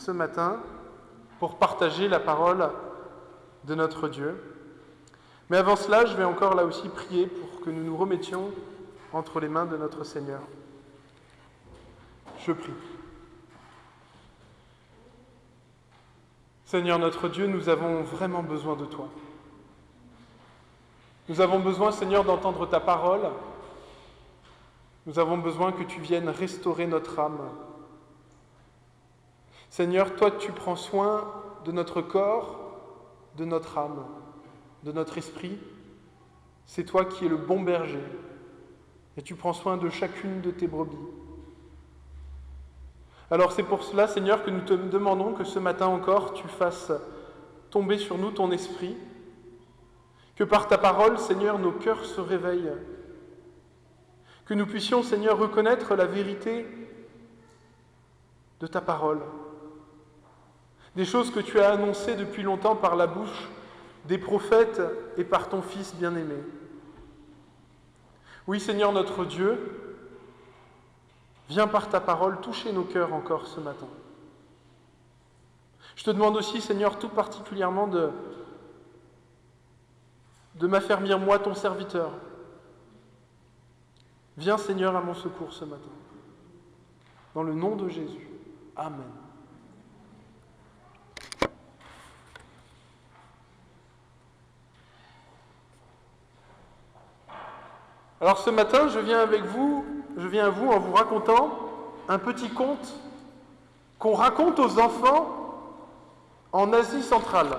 ce matin pour partager la parole de notre Dieu. Mais avant cela, je vais encore là aussi prier pour que nous nous remettions entre les mains de notre Seigneur. Je prie. Seigneur notre Dieu, nous avons vraiment besoin de toi. Nous avons besoin, Seigneur, d'entendre ta parole. Nous avons besoin que tu viennes restaurer notre âme. Seigneur, toi, tu prends soin de notre corps, de notre âme, de notre esprit. C'est toi qui es le bon berger. Et tu prends soin de chacune de tes brebis. Alors c'est pour cela, Seigneur, que nous te demandons que ce matin encore, tu fasses tomber sur nous ton esprit, que par ta parole, Seigneur, nos cœurs se réveillent, que nous puissions, Seigneur, reconnaître la vérité de ta parole, des choses que tu as annoncées depuis longtemps par la bouche des prophètes et par ton Fils bien-aimé. Oui, Seigneur notre Dieu, viens par ta parole toucher nos cœurs encore ce matin. Je te demande aussi, Seigneur, tout particulièrement de m'affermir, moi, ton serviteur. Viens, Seigneur, à mon secours ce matin. Dans le nom de Jésus. Amen. Alors ce matin, je viens à vous en vous racontant un petit conte qu'on raconte aux enfants en Asie centrale.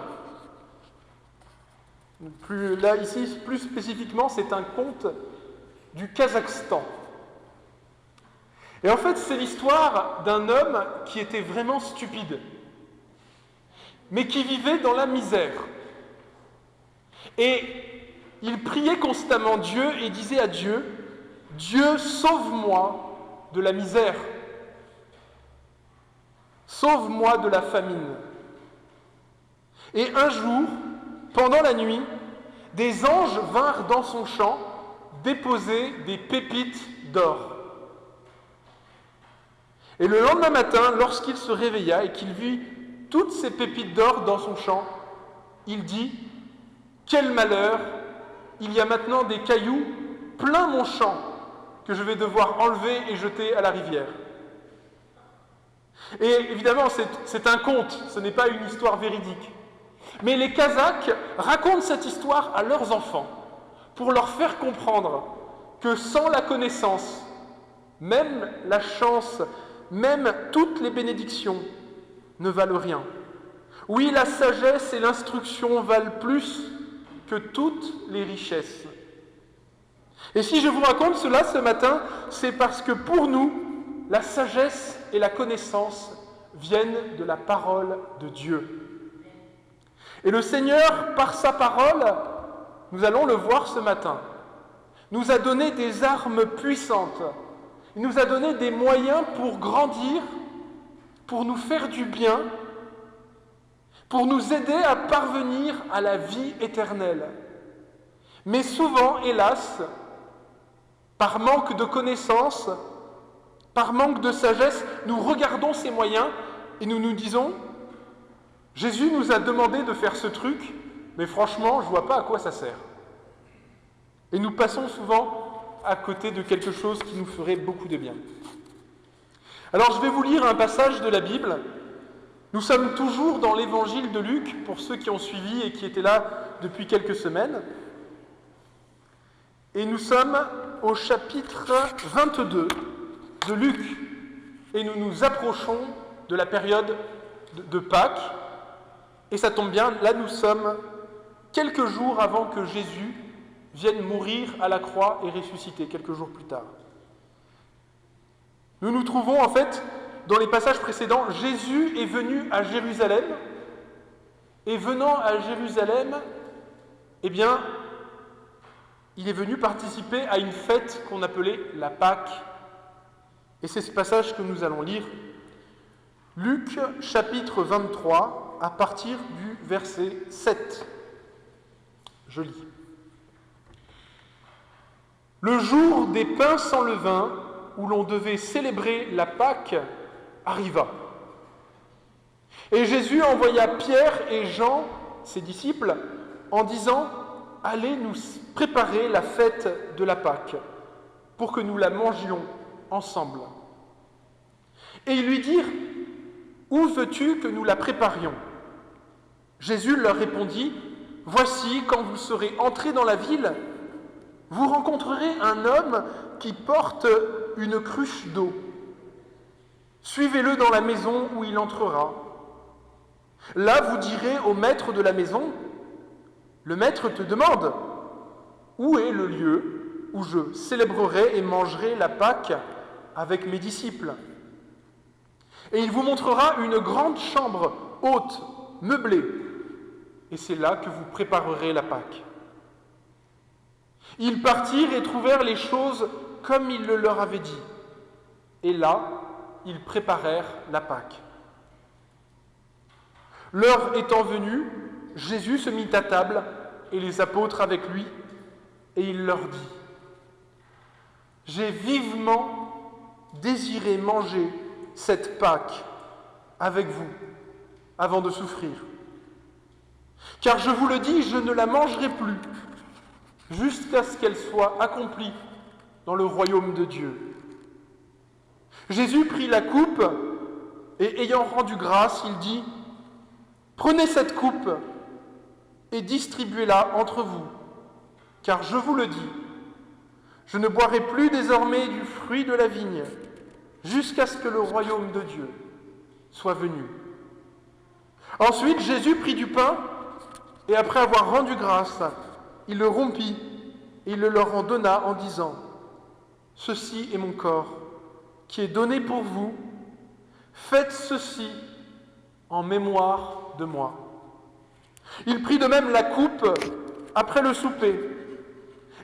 Plus spécifiquement, c'est un conte du Kazakhstan. Et en fait, c'est l'histoire d'un homme qui était vraiment stupide, mais qui vivait dans la misère. Et il priait constamment Dieu et disait à Dieu, « Dieu, sauve-moi de la misère, sauve-moi de la famine. » Et un jour, pendant la nuit, des anges vinrent dans son champ déposer des pépites d'or. Et le lendemain matin, lorsqu'il se réveilla et qu'il vit toutes ces pépites d'or dans son champ, il dit « Quel malheur! Il y a maintenant des cailloux plein mon champ que je vais devoir enlever et jeter à la rivière. » Et évidemment, c'est un conte, ce n'est pas une histoire véridique. Mais les Kazakhs racontent cette histoire à leurs enfants pour leur faire comprendre que sans la connaissance, même la chance, même toutes les bénédictions ne valent rien. Oui, la sagesse et l'instruction valent plus que toutes les richesses. Et si je vous raconte cela ce matin, c'est parce que pour nous, la sagesse et la connaissance viennent de la parole de Dieu. Et le Seigneur, par sa parole, nous allons le voir ce matin, nous a donné des armes puissantes. Il nous a donné des moyens pour grandir, pour nous faire du bien, pour nous aider à parvenir à la vie éternelle. Mais souvent, hélas, par manque de connaissances, par manque de sagesse, nous regardons ces moyens et nous nous disons « Jésus nous a demandé de faire ce truc, mais franchement, je ne vois pas à quoi ça sert. » Et nous passons souvent à côté de quelque chose qui nous ferait beaucoup de bien. Alors je vais vous lire un passage de la Bible. Nous sommes toujours dans l'évangile de Luc, pour ceux qui ont suivi et qui étaient là depuis quelques semaines. Et nous sommes au chapitre 22 de Luc. Et nous nous approchons de la période de Pâques. Et ça tombe bien, là nous sommes quelques jours avant que Jésus vienne mourir à la croix et ressusciter, quelques jours plus tard. Nous nous trouvons en fait, dans les passages précédents, Jésus est venu à Jérusalem, et venant à Jérusalem, eh bien, il est venu participer à une fête qu'on appelait la Pâque. Et c'est ce passage que nous allons lire. Luc, chapitre 23, à partir du verset 7. Je lis. Le jour des pains sans levain, où l'on devait célébrer la Pâque, arriva. Et Jésus envoya Pierre et Jean, ses disciples, en disant « Allez nous préparer la fête de la Pâque, pour que nous la mangions ensemble. » Et ils lui dirent « Où veux-tu que nous la préparions ?» Jésus leur répondit « Voici, quand vous serez entrés dans la ville, vous rencontrerez un homme qui porte une cruche d'eau. Suivez-le dans la maison où il entrera. Là, vous direz au maître de la maison, « Le maître te demande, où est le lieu où je célébrerai et mangerai la Pâque avec mes disciples ?» Et il vous montrera une grande chambre haute, meublée, et c'est là que vous préparerez la Pâque. Ils partirent et trouvèrent les choses comme il le leur avait dit. Et là, ils préparèrent la Pâque. L'heure étant venue, Jésus se mit à table et les apôtres avec lui, et il leur dit « J'ai vivement désiré manger cette Pâque avec vous avant de souffrir. Car je vous le dis, je ne la mangerai plus jusqu'à ce qu'elle soit accomplie dans le royaume de Dieu. » Jésus prit la coupe et ayant rendu grâce, il dit « Prenez cette coupe et distribuez-la entre vous, car je vous le dis, je ne boirai plus désormais du fruit de la vigne jusqu'à ce que le royaume de Dieu soit venu. » Ensuite, Jésus prit du pain et après avoir rendu grâce, il le rompit et il le leur en donna en disant « Ceci est mon corps qui est donné pour vous, faites ceci en mémoire de moi. » Il prit de même la coupe après le souper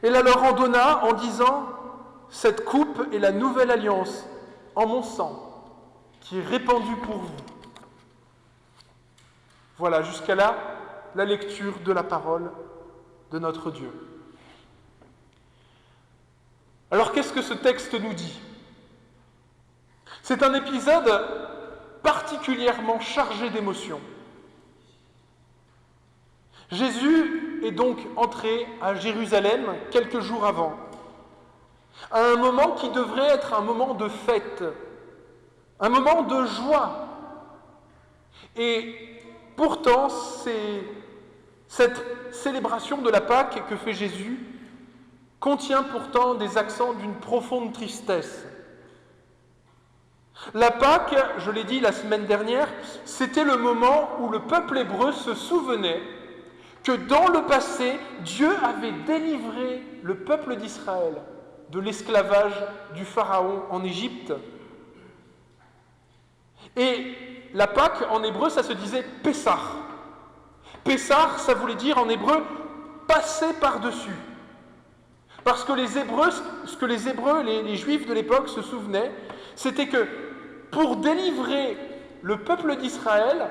et la leur en donna en disant « Cette coupe est la nouvelle alliance en mon sang qui est répandu pour vous. » Voilà, jusqu'à là, la lecture de la parole de notre Dieu. Alors, qu'est-ce que ce texte nous dit ? C'est un épisode particulièrement chargé d'émotions. Jésus est donc entré à Jérusalem quelques jours avant, à un moment qui devrait être un moment de fête, un moment de joie. Et pourtant, cette célébration de la Pâque que fait Jésus contient pourtant des accents d'une profonde tristesse. La Pâque, je l'ai dit la semaine dernière, c'était le moment où le peuple hébreu se souvenait que dans le passé, Dieu avait délivré le peuple d'Israël de l'esclavage du Pharaon en Égypte. Et la Pâque, en hébreu, ça se disait Pessah. Pessah, ça voulait dire en hébreu passer par-dessus. Parce que les Hébreux, les Juifs de l'époque se souvenaient, c'était que pour délivrer le peuple d'Israël,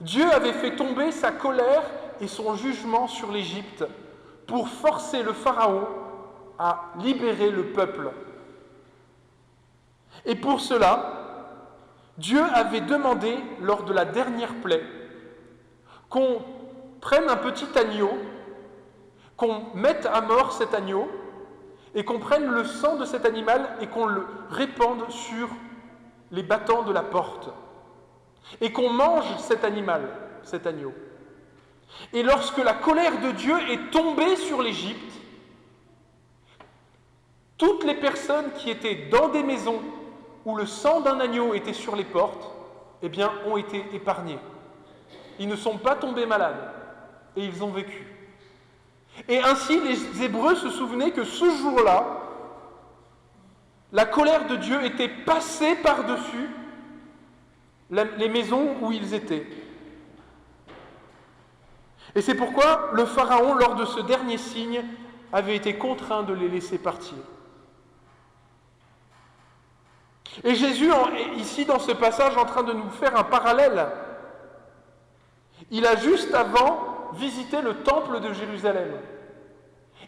Dieu avait fait tomber sa colère et son jugement sur l'Égypte pour forcer le Pharaon à libérer le peuple. Et pour cela, Dieu avait demandé, lors de la dernière plaie, qu'on prenne un petit agneau, qu'on mette à mort cet agneau, et qu'on prenne le sang de cet animal et qu'on le répande sur les battants de la porte, et qu'on mange cet animal, cet agneau. Et lorsque la colère de Dieu est tombée sur l'Égypte, toutes les personnes qui étaient dans des maisons où le sang d'un agneau était sur les portes, eh bien, ont été épargnées. Ils ne sont pas tombés malades, et ils ont vécu. Et ainsi, les Hébreux se souvenaient que ce jour-là, la colère de Dieu était passée par-dessus les maisons où ils étaient. Et c'est pourquoi le Pharaon, lors de ce dernier signe, avait été contraint de les laisser partir. Et Jésus est ici, dans ce passage, en train de nous faire un parallèle. Il a juste avant visité le temple de Jérusalem.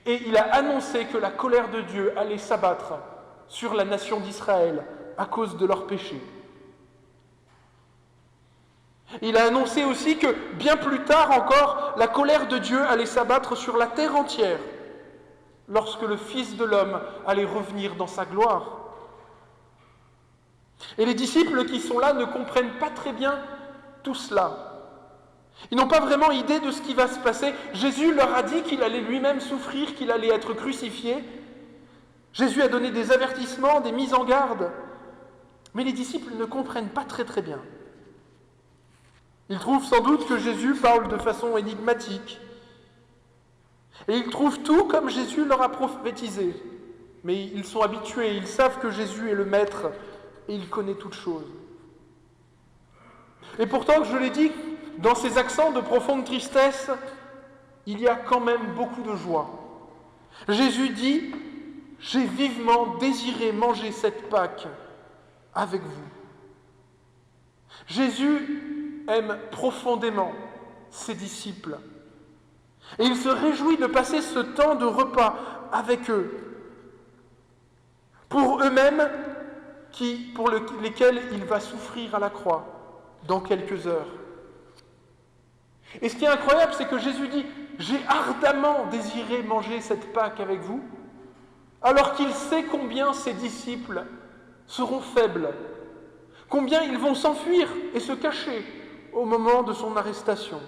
Et il a annoncé que la colère de Dieu allait s'abattre sur la nation d'Israël à cause de leurs péchés. Il a annoncé aussi que, bien plus tard encore, la colère de Dieu allait s'abattre sur la terre entière, lorsque le Fils de l'homme allait revenir dans sa gloire. Et les disciples qui sont là ne comprennent pas très bien tout cela. Ils n'ont pas vraiment idée de ce qui va se passer. Jésus leur a dit qu'il allait lui-même souffrir, qu'il allait être crucifié. Jésus a donné des avertissements, des mises en garde. Mais les disciples ne comprennent pas très bien. Ils trouvent sans doute que Jésus parle de façon énigmatique. Et ils trouvent tout comme Jésus leur a prophétisé. Mais ils sont habitués, ils savent que Jésus est le Maître et il connaît toutes choses. Et pourtant, je l'ai dit, dans ces accents de profonde tristesse, il y a quand même beaucoup de joie. Jésus dit « J'ai vivement désiré manger cette Pâque avec vous ». Jésus aime profondément ses disciples. Et il se réjouit de passer ce temps de repas avec eux. Pour eux-mêmes, pour lesquels il va souffrir à la croix dans quelques heures. Et ce qui est incroyable, c'est que Jésus dit « J'ai ardemment désiré manger cette Pâque avec vous », alors qu'il sait combien ses disciples seront faibles, combien ils vont s'enfuir et se cacher au moment de son arrestation.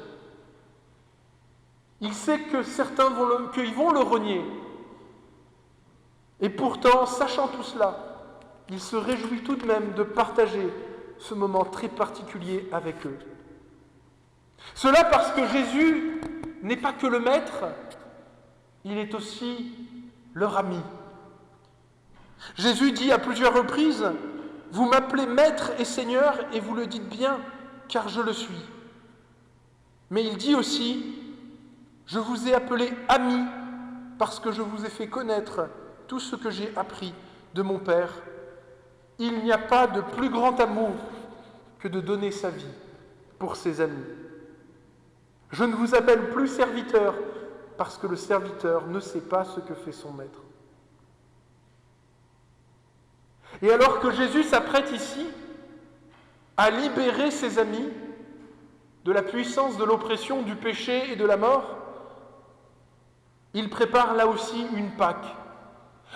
Il sait que certains vont le renier. Et pourtant, sachant tout cela, il se réjouit tout de même de partager ce moment très particulier avec eux. Cela parce que Jésus n'est pas que le Maître, il est aussi leur ami. Jésus dit à plusieurs reprises « Vous m'appelez Maître et Seigneur et vous le dites bien, car je le suis. » Mais il dit aussi « Je vous ai appelé ami parce que je vous ai fait connaître tout ce que j'ai appris de mon Père. Il n'y a pas de plus grand amour que de donner sa vie pour ses amis. Je ne vous appelle plus serviteur parce que le serviteur ne sait pas ce que fait son maître. » Et alors que Jésus s'apprête ici à libérer ses amis de la puissance de l'oppression, du péché et de la mort, il prépare là aussi une Pâque.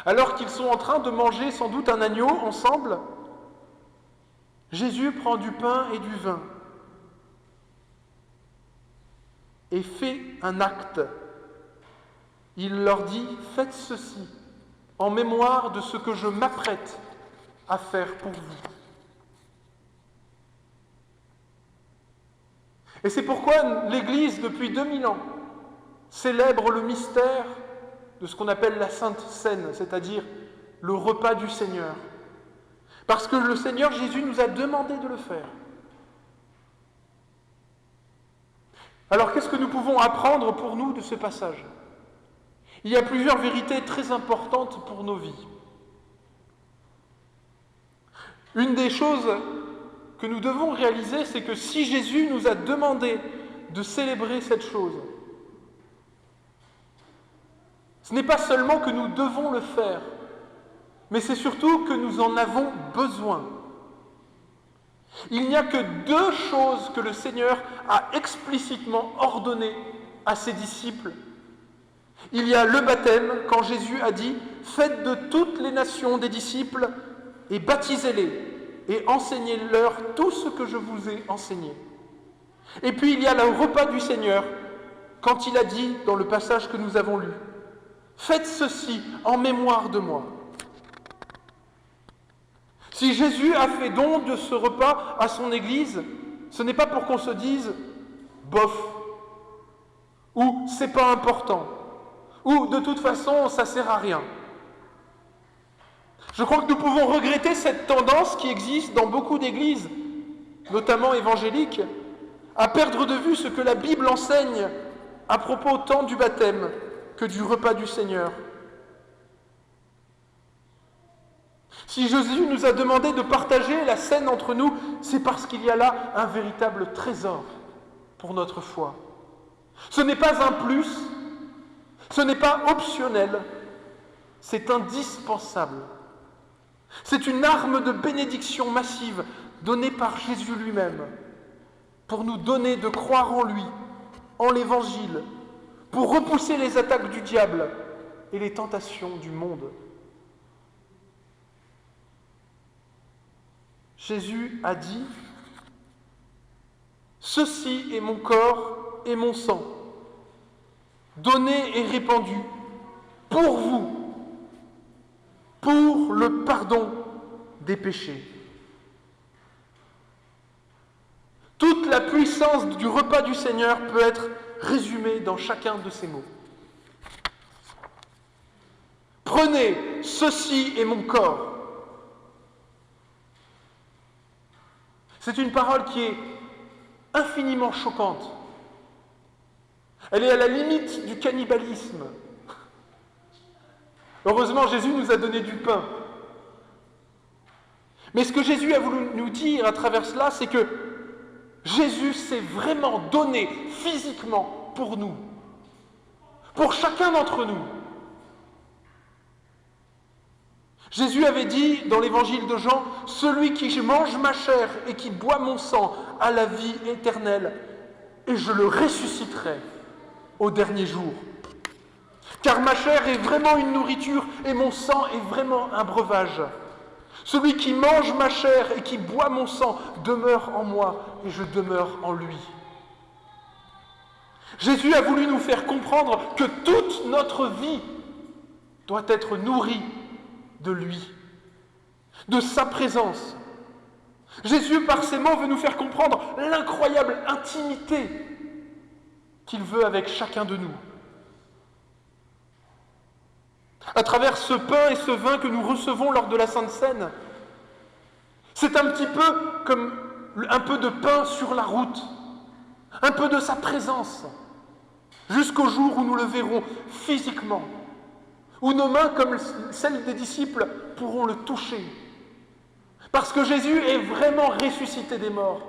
Alors qu'ils sont en train de manger sans doute un agneau ensemble, Jésus prend du pain et du vin et fait un acte. Il leur dit « Faites ceci en mémoire de ce que je m'apprête à faire pour vous. » Et c'est pourquoi l'Église, depuis 2000 ans, célèbre le mystère de ce qu'on appelle la Sainte Seine, c'est-à-dire le repas du Seigneur. Parce que le Seigneur Jésus nous a demandé de le faire. Alors qu'est-ce que nous pouvons apprendre pour nous de ce passage ? Il y a plusieurs vérités très importantes pour nos vies. Une des choses que nous devons réaliser, c'est que si Jésus nous a demandé de célébrer cette chose, ce n'est pas seulement que nous devons le faire, mais c'est surtout que nous en avons besoin. Il n'y a que deux choses que le Seigneur a explicitement ordonnées à ses disciples. Il y a le baptême, quand Jésus a dit « Faites de toutes les nations des disciples et baptisez-les et enseignez-leur tout ce que je vous ai enseigné. » Et puis il y a le repas du Seigneur, quand il a dit dans le passage que nous avons lu « Faites ceci en mémoire de moi. » Si Jésus a fait don de ce repas à son Église, ce n'est pas pour qu'on se dise « bof » ou « c'est pas important » ou « de toute façon, ça sert à rien ». Je crois que nous pouvons regretter cette tendance qui existe dans beaucoup d'églises, notamment évangéliques, à perdre de vue ce que la Bible enseigne à propos tant du baptême que du repas du Seigneur. Si Jésus nous a demandé de partager la scène entre nous, c'est parce qu'il y a là un véritable trésor pour notre foi. Ce n'est pas un plus, ce n'est pas optionnel, c'est indispensable. C'est une arme de bénédiction massive donnée par Jésus lui-même. pour nous donner de croire en lui, en l'Évangile, pour repousser les attaques du diable et les tentations du monde. Jésus a dit « Ceci est mon corps et mon sang, donné et répandu pour vous, pour le pardon des péchés. » Toute la puissance du repas du Seigneur peut être résumée dans chacun de ces mots. Prenez, ceci est mon corps. C'est une parole qui est infiniment choquante. Elle est à la limite du cannibalisme. Heureusement, Jésus nous a donné du pain. Mais ce que Jésus a voulu nous dire à travers cela, c'est que Jésus s'est vraiment donné physiquement pour nous, pour chacun d'entre nous. Jésus avait dit dans l'évangile de Jean, « Celui qui mange ma chair et qui boit mon sang a la vie éternelle, et je le ressusciterai au dernier jour. Car ma chair est vraiment une nourriture et mon sang est vraiment un breuvage. Celui qui mange ma chair et qui boit mon sang demeure en moi et je demeure en lui. » Jésus a voulu nous faire comprendre que toute notre vie doit être nourrie de lui, de sa présence. Jésus, par ces mots, veut nous faire comprendre l'incroyable intimité qu'il veut avec chacun de nous. À travers ce pain et ce vin que nous recevons lors de la Sainte Seine, c'est un petit peu comme un peu de pain sur la route, un peu de sa présence, jusqu'au jour où nous le verrons physiquement, où nos mains, comme celles des disciples, pourront le toucher. Parce que Jésus est vraiment ressuscité des morts.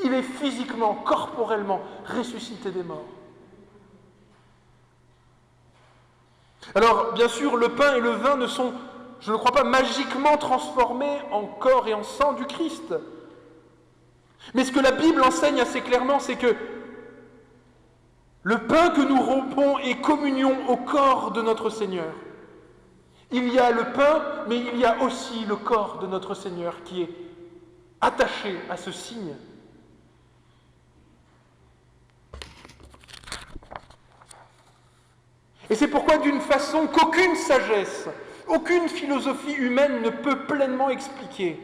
Il est physiquement, corporellement ressuscité des morts. Alors, bien sûr, le pain et le vin ne sont, je ne crois pas, magiquement transformés en corps et en sang du Christ. Mais ce que la Bible enseigne assez clairement, c'est que le pain que nous rompons est communion au corps de notre Seigneur. Il y a le pain, mais il y a aussi le corps de notre Seigneur qui est attaché à ce signe. Et c'est pourquoi, d'une façon qu'aucune sagesse, aucune philosophie humaine ne peut pleinement expliquer,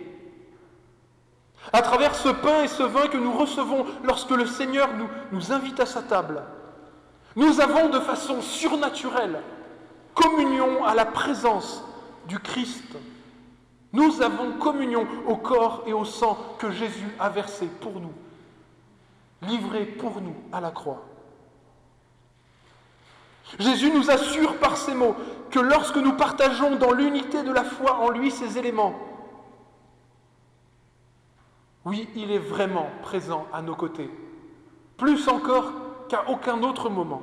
à travers ce pain et ce vin que nous recevons lorsque le Seigneur nous invite à sa table, nous avons de façon surnaturelle communion à la présence du Christ. Nous avons communion au corps et au sang que Jésus a versé pour nous, livré pour nous à la croix. Jésus nous assure par ces mots que lorsque nous partageons dans l'unité de la foi en lui ces éléments, oui, il est vraiment présent à nos côtés, plus encore qu'à aucun autre moment.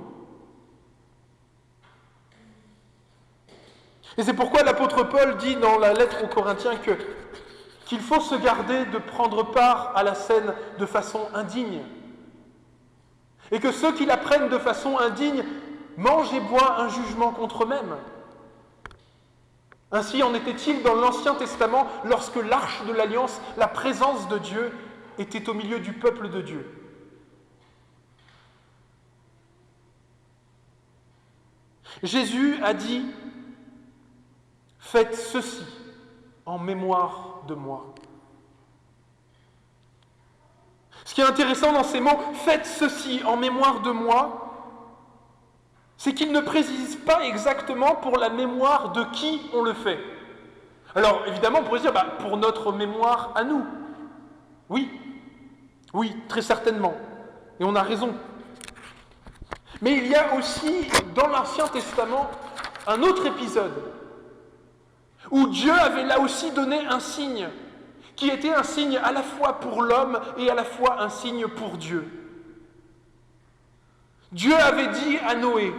Et c'est pourquoi l'apôtre Paul dit dans la lettre aux Corinthiens qu'il faut se garder de prendre part à la scène de façon indigne. Et que ceux qui la prennent de façon indigne mangent et boivent un jugement contre eux-mêmes. Ainsi en était-il dans l'Ancien Testament lorsque l'arche de l'Alliance, la présence de Dieu, était au milieu du peuple de Dieu. Jésus a dit « Faites ceci en mémoire de moi ». Ce qui est intéressant dans ces mots « Faites ceci en mémoire de moi », c'est qu'il ne précise pas exactement pour la mémoire de qui on le fait. Alors, évidemment, on pourrait dire, pour notre mémoire à nous. Oui, très certainement. Et on a raison. Mais il y a aussi, dans l'Ancien Testament, un autre épisode où Dieu avait là aussi donné un signe, qui était un signe à la fois pour l'homme et à la fois un signe pour Dieu. Dieu avait dit à Noé,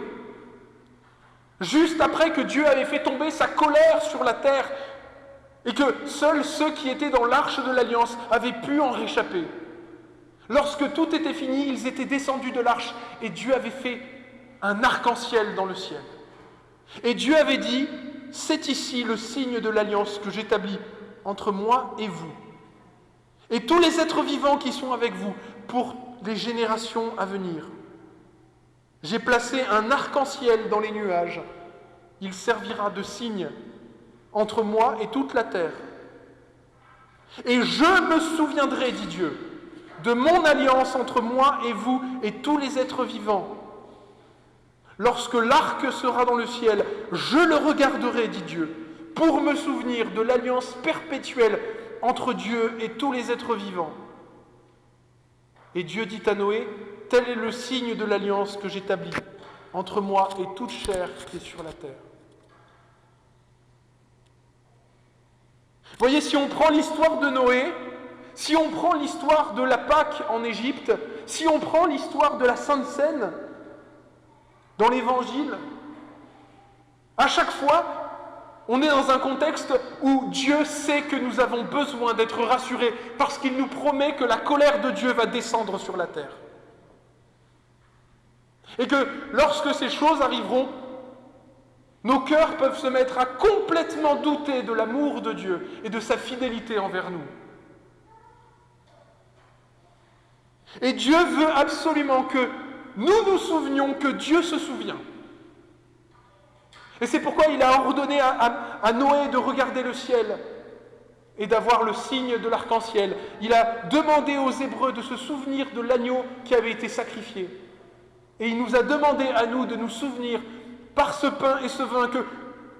juste après que Dieu avait fait tomber sa colère sur la terre et que seuls ceux qui étaient dans l'arche de l'Alliance avaient pu en réchapper. Lorsque tout était fini, ils étaient descendus de l'arche et Dieu avait fait un arc-en-ciel dans le ciel. Et Dieu avait dit, c'est ici le signe de l'alliance que j'établis entre moi et vous, et tous les êtres vivants qui sont avec vous pour les générations à venir. J'ai placé un arc-en-ciel dans les nuages. Il servira de signe entre moi et toute la terre. Et je me souviendrai, dit Dieu, de mon alliance entre moi et vous et tous les êtres vivants. Lorsque l'arc sera dans le ciel, je le regarderai, dit Dieu, pour me souvenir de l'alliance perpétuelle entre Dieu et tous les êtres vivants. Et Dieu dit à Noé, tel est le signe de l'alliance que j'établis entre moi et toute chair qui est sur la terre. Vous voyez, si on prend l'histoire de Noé, si on prend l'histoire de la Pâque en Égypte, si on prend l'histoire de la Sainte Seine, dans l'Évangile, à chaque fois, on est dans un contexte où Dieu sait que nous avons besoin d'être rassurés parce qu'il nous promet que la colère de Dieu va descendre sur la terre. Et que lorsque ces choses arriveront, nos cœurs peuvent se mettre à complètement douter de l'amour de Dieu et de sa fidélité envers nous. Et Dieu veut absolument que nous nous souvenions que Dieu se souvient. Et c'est pourquoi il a ordonné à Noé de regarder le ciel et d'avoir le signe de l'arc-en-ciel. Il a demandé aux Hébreux de se souvenir de l'agneau qui avait été sacrifié. Et il nous a demandé à nous de nous souvenir par ce pain et ce vin que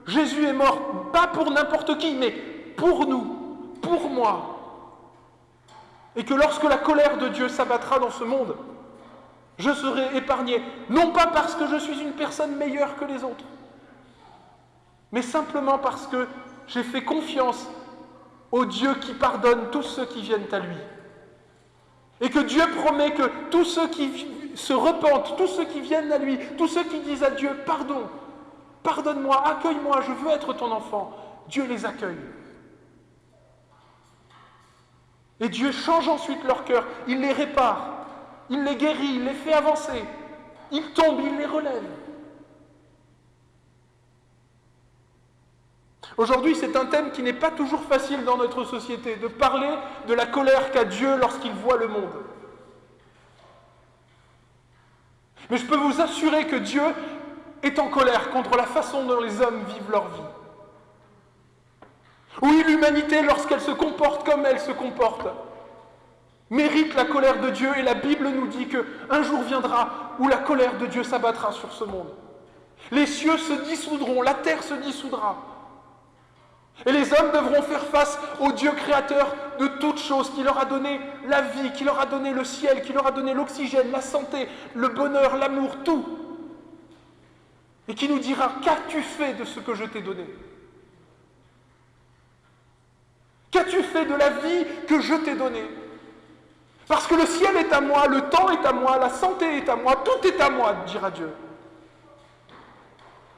Jésus est mort, pas pour n'importe qui, mais pour nous, pour moi. Et que lorsque la colère de Dieu s'abattra dans ce monde, je serai épargné, non pas parce que je suis une personne meilleure que les autres, mais simplement parce que j'ai fait confiance au Dieu qui pardonne tous ceux qui viennent à lui. Et que Dieu promet que tous ceux qui se repentent, tous ceux qui viennent à lui, tous ceux qui disent à Dieu « Pardon, pardonne-moi, accueille-moi, je veux être ton enfant », Dieu les accueille. Et Dieu change ensuite leur cœur, il les répare, il les guérit, il les fait avancer, ils tombent, il les relève. Aujourd'hui, c'est un thème qui n'est pas toujours facile dans notre société, de parler de la colère qu'a Dieu lorsqu'il voit le monde. Mais je peux vous assurer que Dieu est en colère contre la façon dont les hommes vivent leur vie. Oui, l'humanité, lorsqu'elle se comporte comme elle se comporte, mérite la colère de Dieu, et la Bible nous dit qu'un jour viendra où la colère de Dieu s'abattra sur ce monde. Les cieux se dissoudront, la terre se dissoudra. Et les hommes devront faire face au Dieu créateur de toutes choses, qui leur a donné la vie, qui leur a donné le ciel, qui leur a donné l'oxygène, la santé, le bonheur, l'amour, tout. Et qui nous dira, qu'as-tu fait de ce que je t'ai donné ? Qu'as-tu fait de la vie que je t'ai donnée ? Parce que le ciel est à moi, le temps est à moi, la santé est à moi, tout est à moi, dira Dieu.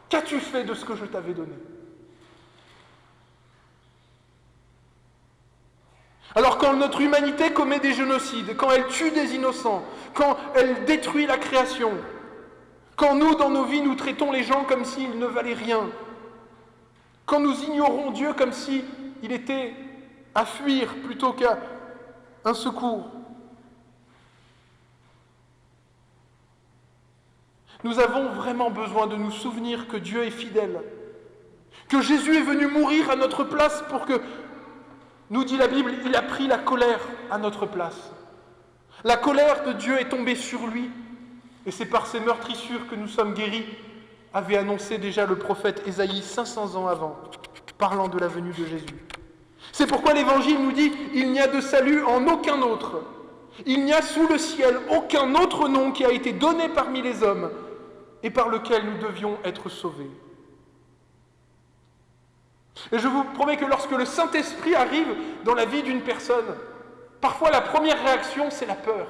Qu'as-tu fait de ce que je t'avais donné ? Alors quand notre humanité commet des génocides, quand elle tue des innocents, quand elle détruit la création, quand nous, dans nos vies, nous traitons les gens comme s'ils ne valaient rien, quand nous ignorons Dieu comme s'il était à fuir plutôt qu'à un secours, nous avons vraiment besoin de nous souvenir que Dieu est fidèle, que Jésus est venu mourir à notre place pour que, nous dit la Bible, il a pris la colère à notre place. La colère de Dieu est tombée sur lui, et c'est par ses meurtrissures que nous sommes guéris, avait annoncé déjà le prophète Ésaïe 500 ans avant, parlant de la venue de Jésus. C'est pourquoi l'Évangile nous dit « Il n'y a de salut en aucun autre. Il n'y a sous le ciel aucun autre nom qui a été donné parmi les hommes et par lequel nous devions être sauvés. » Et je vous promets que lorsque le Saint-Esprit arrive dans la vie d'une personne, parfois la première réaction, c'est la peur.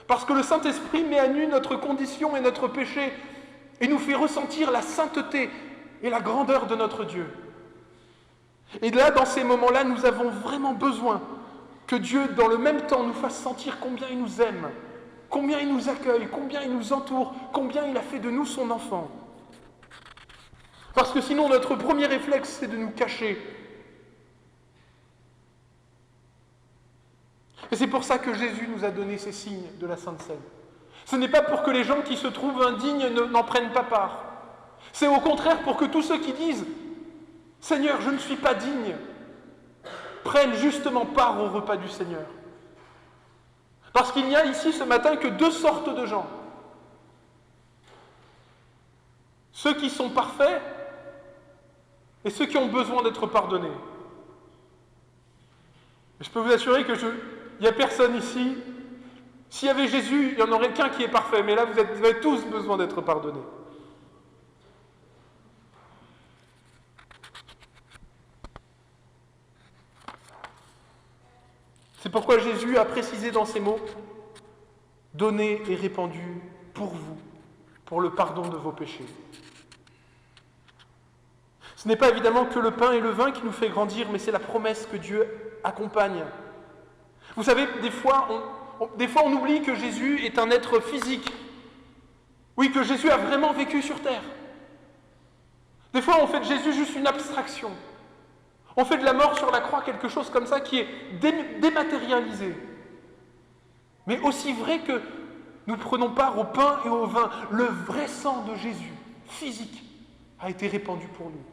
Parce que le Saint-Esprit met à nu notre condition et notre péché et nous fait ressentir la sainteté et la grandeur de notre Dieu. Et là, dans ces moments-là, nous avons vraiment besoin que Dieu, dans le même temps, nous fasse sentir combien il nous aime, combien il nous accueille, combien il nous entoure, combien il a fait de nous son enfant. Parce que sinon, notre premier réflexe, c'est de nous cacher. Et c'est pour ça que Jésus nous a donné ces signes de la Sainte Seine. Ce n'est pas pour que les gens qui se trouvent indignes n'en prennent pas part. C'est au contraire pour que tous ceux qui disent « Seigneur, je ne suis pas digne », prennent justement part au repas du Seigneur. Parce qu'il n'y a ici ce matin que deux sortes de gens. Ceux qui sont parfaits et ceux qui ont besoin d'être pardonnés. Et je peux vous assurer que il n'y a personne ici. S'il y avait Jésus, il n'y en aurait qu'un qui est parfait, mais là vous avez tous besoin d'être pardonnés. C'est pourquoi Jésus a précisé dans ces mots « Donné et répandu pour vous, pour le pardon de vos péchés ». Ce n'est pas évidemment que le pain et le vin qui nous fait grandir, mais c'est la promesse que Dieu accompagne. Vous savez, des fois on oublie que Jésus est un être physique. Oui, que Jésus a vraiment vécu sur terre. Des fois, on fait de Jésus juste une abstraction. On fait de la mort sur la croix quelque chose comme ça qui est dématérialisé. Mais aussi vrai que nous prenons part au pain et au vin, le vrai sang de Jésus, physique, a été répandu pour nous.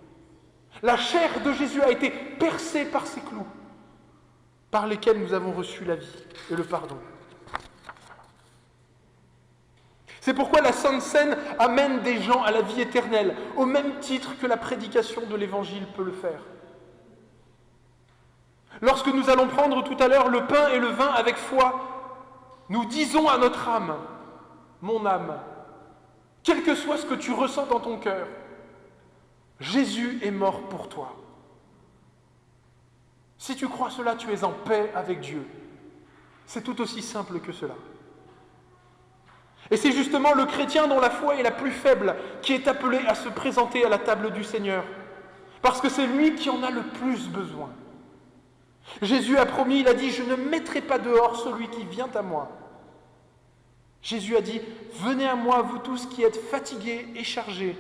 La chair de Jésus a été percée par ces clous, par lesquels nous avons reçu la vie et le pardon. C'est pourquoi la Sainte Seine amène des gens à la vie éternelle, au même titre que la prédication de l'Évangile peut le faire. Lorsque nous allons prendre tout à l'heure le pain et le vin avec foi, nous disons à notre âme, mon âme, quel que soit ce que tu ressens dans ton cœur, Jésus est mort pour toi. Si tu crois cela, tu es en paix avec Dieu. C'est tout aussi simple que cela. Et c'est justement le chrétien dont la foi est la plus faible qui est appelé à se présenter à la table du Seigneur, parce que c'est lui qui en a le plus besoin. Jésus a promis, il a dit « Je ne mettrai pas dehors celui qui vient à moi ». Jésus a dit « Venez à moi, vous tous qui êtes fatigués et chargés,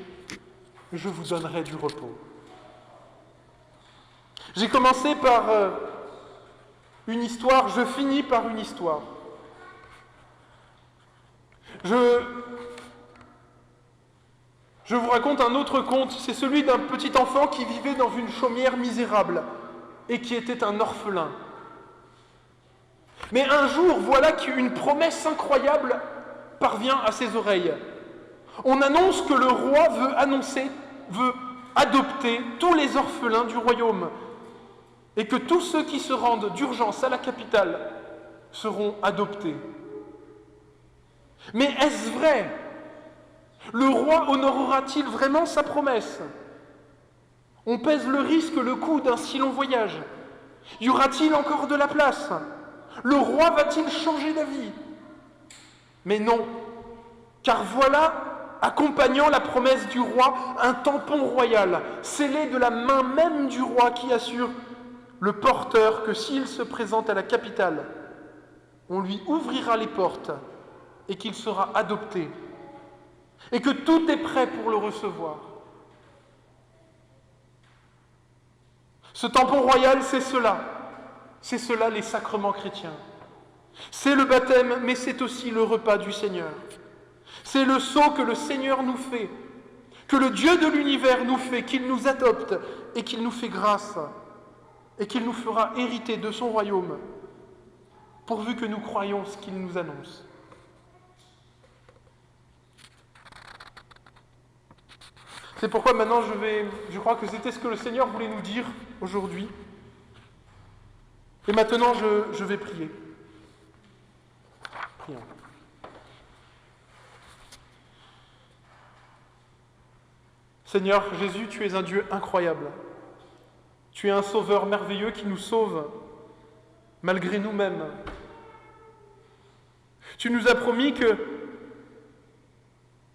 je vous donnerai du repos ». J'ai commencé par une histoire, je finis par une histoire. Je vous raconte un autre conte, c'est celui d'un petit enfant qui vivait dans une chaumière misérable et qui était un orphelin. Mais un jour, voilà qu'une promesse incroyable parvient à ses oreilles. On annonce que le roi veut adopter tous les orphelins du royaume et que tous ceux qui se rendent d'urgence à la capitale seront adoptés. Mais est-ce vrai? Le roi honorera-t-il vraiment sa promesse? On pèse le risque, le coût d'un si long voyage. Y aura-t-il encore de la place? Le roi va-t-il changer d'avis? Mais non, car voilà, accompagnant la promesse du roi, un tampon royal, scellé de la main même du roi qui assure le porteur que s'il se présente à la capitale, on lui ouvrira les portes et qu'il sera adopté, et que tout est prêt pour le recevoir. Ce tampon royal, c'est cela les sacrements chrétiens. C'est le baptême, mais c'est aussi le repas du Seigneur. C'est le sceau que le Seigneur nous fait, que le Dieu de l'univers nous fait, qu'il nous adopte et qu'il nous fait grâce, et qu'il nous fera hériter de son royaume, pourvu que nous croyions ce qu'il nous annonce. C'est pourquoi maintenant je crois que c'était ce que le Seigneur voulait nous dire aujourd'hui. Et maintenant je vais prier. Prions. Seigneur Jésus, tu es un Dieu incroyable. Tu es un sauveur merveilleux qui nous sauve malgré nous-mêmes. Tu nous as promis que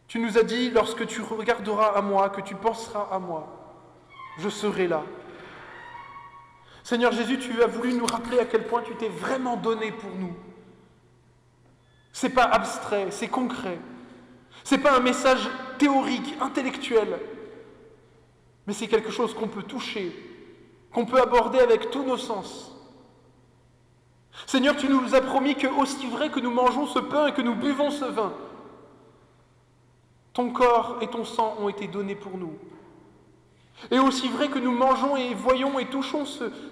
tu nous as dit, lorsque tu regarderas à moi, que tu penseras à moi, je serai là. Seigneur Jésus, tu as voulu nous rappeler à quel point tu t'es vraiment donné pour nous. C'est pas abstrait, c'est concret. C'est pas un message théorique, intellectuel, mais c'est quelque chose qu'on peut toucher, qu'on peut aborder avec tous nos sens. Seigneur, tu nous as promis que, aussi vrai que nous mangeons ce pain et que nous buvons ce vin, ton corps et ton sang ont été donnés pour nous. Et aussi vrai que nous mangeons et voyons et touchons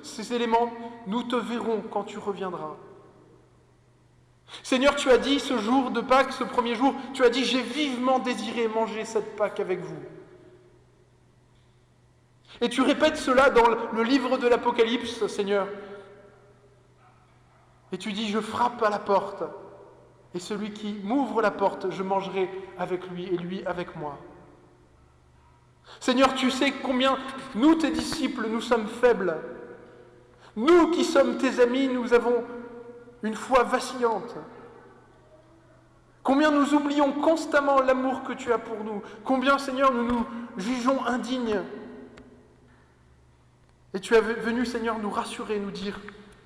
ces éléments, nous te verrons quand tu reviendras. Seigneur, tu as dit ce jour de Pâques, ce premier jour, tu as dit « J'ai vivement désiré manger cette Pâques avec vous ». Et tu répètes cela dans le livre de l'Apocalypse, Seigneur. Et tu dis « Je frappe à la porte, et celui qui m'ouvre la porte, je mangerai avec lui et lui avec moi ». Seigneur, tu sais combien nous, tes disciples, nous sommes faibles. Nous qui sommes tes amis, nous avons une foi vacillante. Combien nous oublions constamment l'amour que tu as pour nous. Combien, Seigneur, nous nous jugeons indignes. Et tu es venu, Seigneur, nous rassurer, nous dire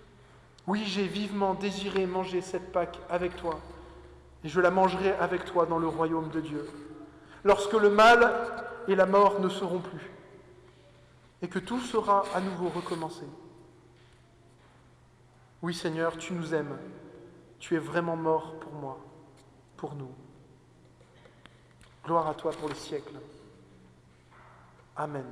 « Oui, j'ai vivement désiré manger cette Pâque avec toi, et je la mangerai avec toi dans le royaume de Dieu, lorsque le mal et la mort ne seront plus, et que tout sera à nouveau recommencé. Oui, Seigneur, tu nous aimes, tu es vraiment mort pour moi, pour nous. Gloire à toi pour les siècles. Amen.